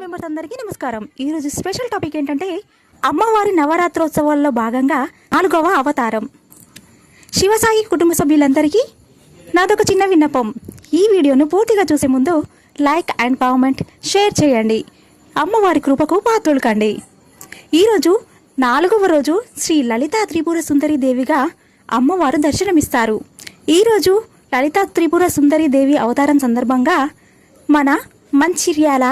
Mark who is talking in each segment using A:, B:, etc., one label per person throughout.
A: Members అందరికీ నమస్కారం. ఈరోజు స్పెషల్ టాపిక్ ఏంటంటే అమ్మవారి నవరాత్రోత్సవాల్లో భాగంగా 4వ అవతారం. శివసాయి కుటుంబ సభ్యులందరికీ నాదొక చిన్న విన్నపం. ఈ వీడియోను పూర్తిగా చూసే ముందు లైక్ అండ్ కామెంట్ షేర్ చేయండి. అమ్మవారి కృపకు పాత్రలు కండి. ఈరోజు 4వ రోజు శ్రీ లలితా త్రిపుర సుందరి దేవిగా అమ్మవారు దర్శనమిస్తారు. ఈరోజు లలితా త్రిపుర సుందరి దేవి అవతారం సందర్భంగా మన Mancherial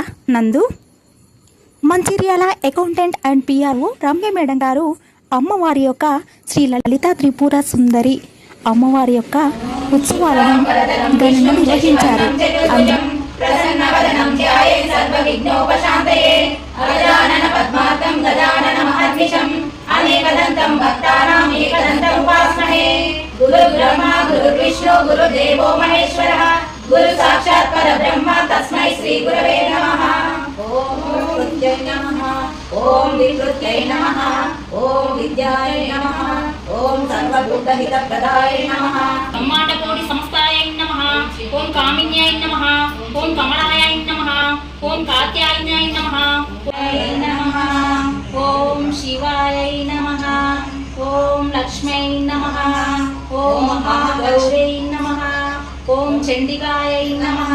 A: accountant and PRO Ramya madam గారు అమ్మవారి యొక్క శ్రీ లలితా త్రిపుర సుందరి అమ్మవారి యొక్క ఉత్సవాలను ఘనంగా నిర్వహించారు.
B: गुरु साक्षात् परब्रह्म तस्मै श्री गुरवे नमः. ओम विद्याय नमः, ओम विकृत्यै नमः, ओम विद्याय नमः, ओम सर्वभूतहितप्रदाय नमः, ब्रह्माण्डकोटि समस्ताय नमः, ओम कामिन्याय नमः, ओम कमलाय नमः, ओम कात्यायनाय नमः, ओम शिवाय नमः, ओम लक्ष्म्यै नमः, ओम महागौरै नमः, ओम चंडिकाय नमः,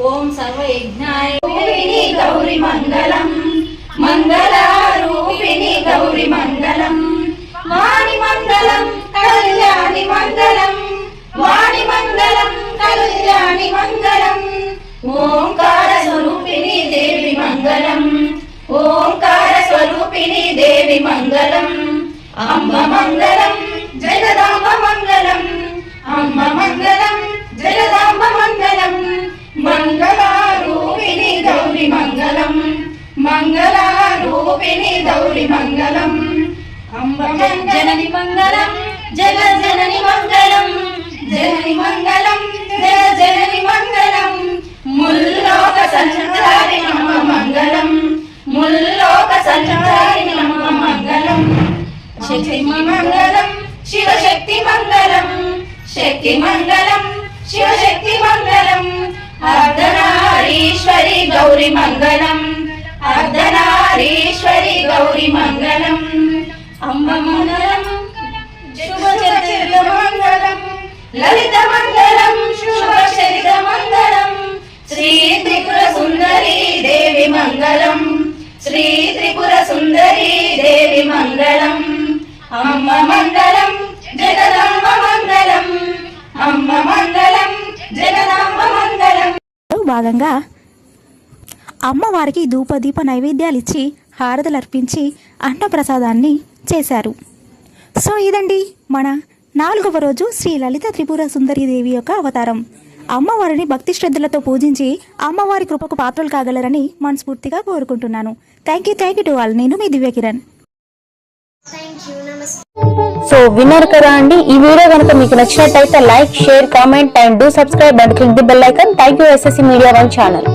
B: ओम सर्वयज्ञाय गौरी मंगलम, मंगलारूपिणी गौरी मंगलम, वाणी मंगलम कल्याणी मंगलम, वाणी मंगलम कल्याणी मंगलम, ओंकार स्वरूपिणी देवी मंगलम, ओंकार स्वरूपिणी देवी मंगलम, अम्ब मंगलम जगदांब मंगलम, अम्ब मंगलम जगदांब मंगलम, मंगलारूपिणी गौरी मंगलम, मंगलारूपिणी गौरी मंगलम, अम्ब जननी मंगलम जगज्जननी मंगलम, जननी मंगलम जगज्जननी मंगलम, मुल्लोक संचारिणी अम्ब मंगलम, मुल्लोक संचारिणी अम्ब मंगलम, शक्ति मंगलम शिवशक्ति मंगलम, शक्ति मंगलम शिवशक्ति मंगलम, अर्धनारीश्वरी गौरी मंगलम, अर्धनारीश्वरी गौरी मंगलम, अम्ब मंगलम शुभचरित मंगलम, ललित मंगलम शुभचरित मंगलम, श्री त्रिपुर सुंदरी देवी मंगलम, श्री त्रिपुर सुंदरी देवी मंगलम, अम्ब मंगलम जगदांब मंगलम, अम्ब मंगलम जगदांब मंगलम.
A: భాగంగా అమ్మవారికి ధూపదీప నైవేద్యాలు ఇచ్చి హారతులు అర్పించి అన్నప్రసాదాన్ని చేశారు. సో ఇదండి మన 4వ రోజు శ్రీ లలిత త్రిపుర సుందరి దేవి యొక్క అవతారం. అమ్మవారిని భక్తి శ్రద్ధలతో పూజించి అమ్మవారి కృపకు పాత్రలు కాగలరని మనస్ఫూర్తిగా కోరుకుంటున్నాను. Thank you to all. నేను మీ దివ్య కిరణ్.
C: సో విన్నారు కదా అండి. ఈ వీడియో కనుక మీకు నచ్చినట్టయితే like, share, comment and do subscribe and click the bell icon. Thank you SSC Media One channel.